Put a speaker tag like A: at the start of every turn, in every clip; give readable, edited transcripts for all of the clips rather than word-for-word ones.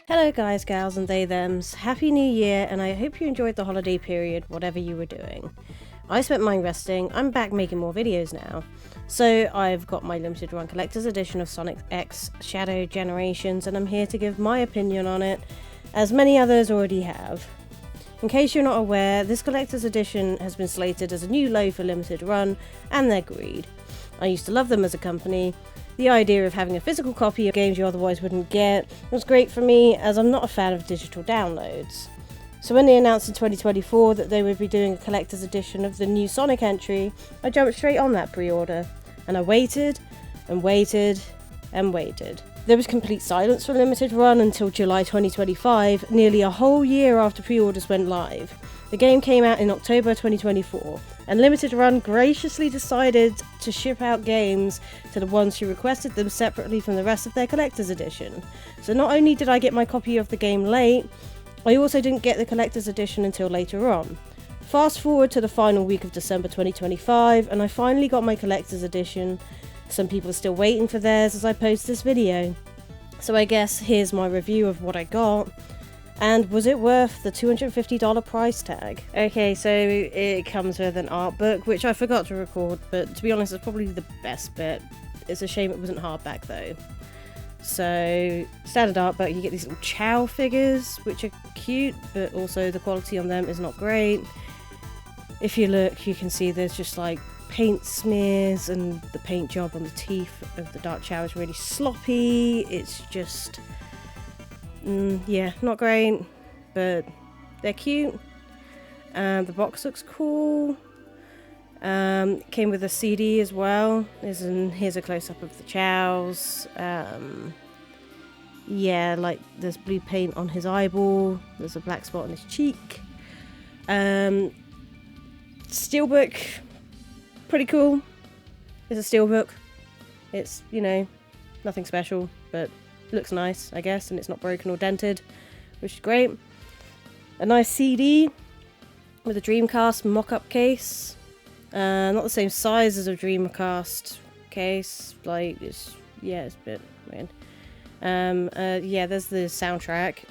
A: Hello guys, gals and they thems, happy new year, and I hope you enjoyed the holiday period, whatever you were doing. I spent mine resting. I'm back making more videos now. So I've got my limited run collector's edition of Sonic X Shadow Generations, and I'm here to give my opinion on it, as many others already have. In case you're not aware, this collector's edition has been slated as a new low for limited run, and they're greed. I used to love them as a company. The idea of having a physical copy of games you otherwise wouldn't get was great for me, as I'm not a fan of digital downloads. So when they announced in 2024 that they would be doing a collector's edition of the new Sonic entry, I jumped straight on that pre-order, and I waited and waited and waited. There was complete silence for limited run until July 2025, nearly a whole year after pre-orders went live. The game came out in October 2024, and Limited Run graciously decided to ship out games to the ones who requested them separately from the rest of their collector's edition. So not only did I get my copy of the game late, I also didn't get the collector's edition until later on. Fast forward to the final week of December 2025, and I finally got my collector's edition. Some people are still waiting for theirs as I post this video. So I guess here's my review of what I got. And was it worth the $250 price tag? Okay, so it comes with an art book, which I forgot to record, but to be honest, it's probably the best bit. It's a shame it wasn't hardback though. So, standard art book, you get these little Chow figures, which are cute, but also the quality on them is not great. If you look, you can see there's just like paint smears, and the paint job on the teeth of the Dark Chow is really sloppy. It's just... yeah, not great, but they're cute. The box looks cool. Came with a CD as well. Here's a close-up of the Chows. Yeah, like there's blue paint on his eyeball. There's a black spot on his cheek. Steelbook, pretty cool. It's a steelbook. It's, you know, nothing special, but looks nice, I guess, and it's not broken or dented, which is great. A nice CD with a Dreamcast mock-up case. Not the same size as a Dreamcast case. Like, it's a bit weird. Yeah, there's the soundtrack.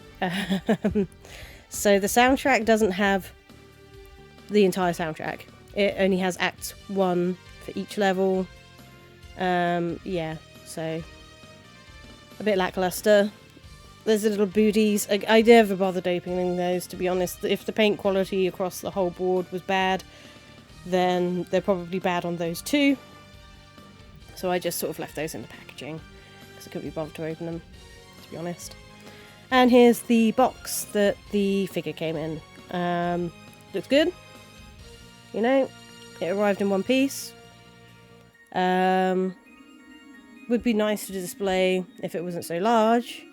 A: So the soundtrack doesn't have the entire soundtrack. It only has Act 1 for each level. Yeah, so a bit lackluster. There's the little booties. I never bothered opening those, to be honest. If the paint quality across the whole board was bad, then they're probably bad on those too. So I just sort of left those in the packaging because I couldn't be bothered to open them, to be honest. And here's the box that the figure came in. Looks good. You know, it arrived in one piece. Would be nice to display if it wasn't so large,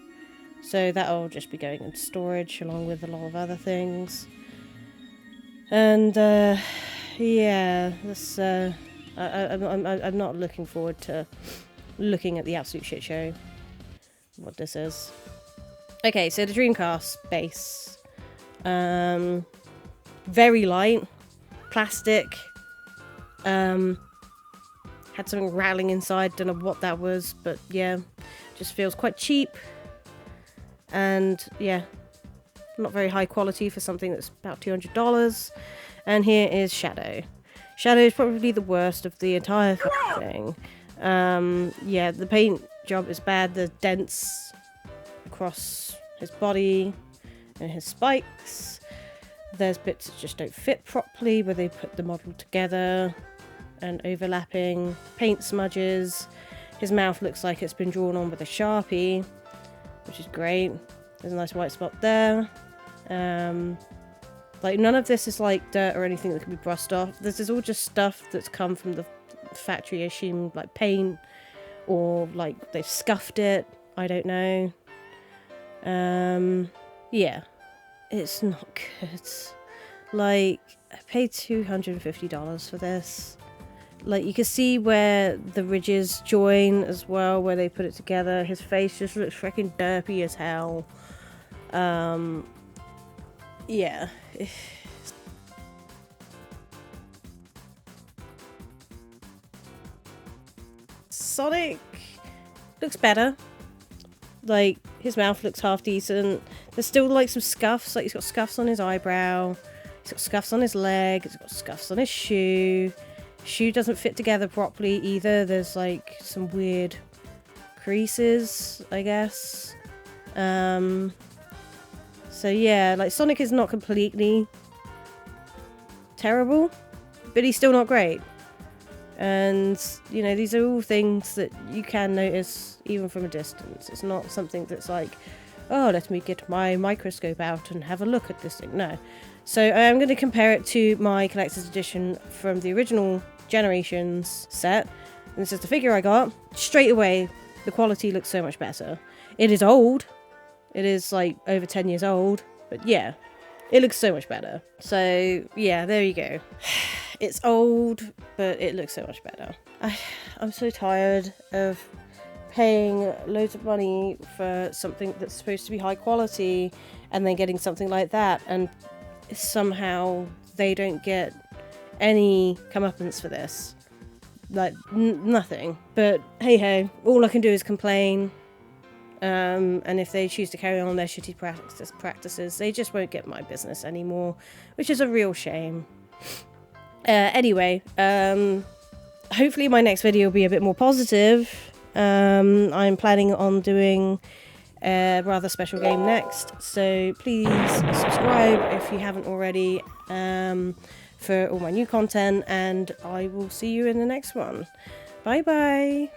A: so that'll just be going into storage along with a lot of other things. And yeah, this I'm not looking forward to looking at the absolute shit show what this is. Okay, so the Dreamcast base, very light, plastic. Had something rattling inside, don't know what that was, but yeah, just feels quite cheap. And yeah, not very high quality for something that's about $200. And here is Shadow. Shadow is probably the worst of the entire thing. Yeah, the paint job is bad. There's dents across his body and his spikes. There's bits that just don't fit properly where they put the model together, and overlapping paint smudges. His mouth looks like it's been drawn on with a Sharpie, which is great. There's a nice white spot there. Like, none of this is like dirt or anything that can be brushed off. This is all just stuff that's come from the factory, I assume, like paint, or like they've scuffed it, I don't know. Yeah, it's not good. Like, I paid $250 for this. Like, you can see where the ridges join as well, where they put it together. His face just looks freaking derpy as hell. yeah. Sonic looks better. Like, his mouth looks half decent. There's still like some scuffs, like he's got scuffs on his eyebrow, he's got scuffs on his leg, he's got scuffs on his shoe. Shoe doesn't fit together properly either. There's like some weird creases, I guess. So yeah, like Sonic is not completely terrible, but he's still not great. And, you know, these are all things that you can notice even from a distance. It's not something that's like, oh, let me get my microscope out and have a look at this thing. No. So I am going to compare it to my collector's edition from the original Generations set. And this is the figure I got. Straight away, the quality looks so much better. It is old. It is like over 10 years old. But yeah, it looks so much better. So yeah, there you go. It's old, but it looks so much better. I'm so tired of paying loads of money for something that's supposed to be high quality and then getting something like that, and somehow they don't get any comeuppance for this. Like, nothing. But hey ho, all I can do is complain. And if they choose to carry on their shitty practices, they just won't get my business anymore, which is a real shame. Anyway, hopefully my next video will be a bit more positive. I'm planning on doing a rather special game next, so please subscribe if you haven't already, for all my new content, and I will see you in the next one. Bye bye!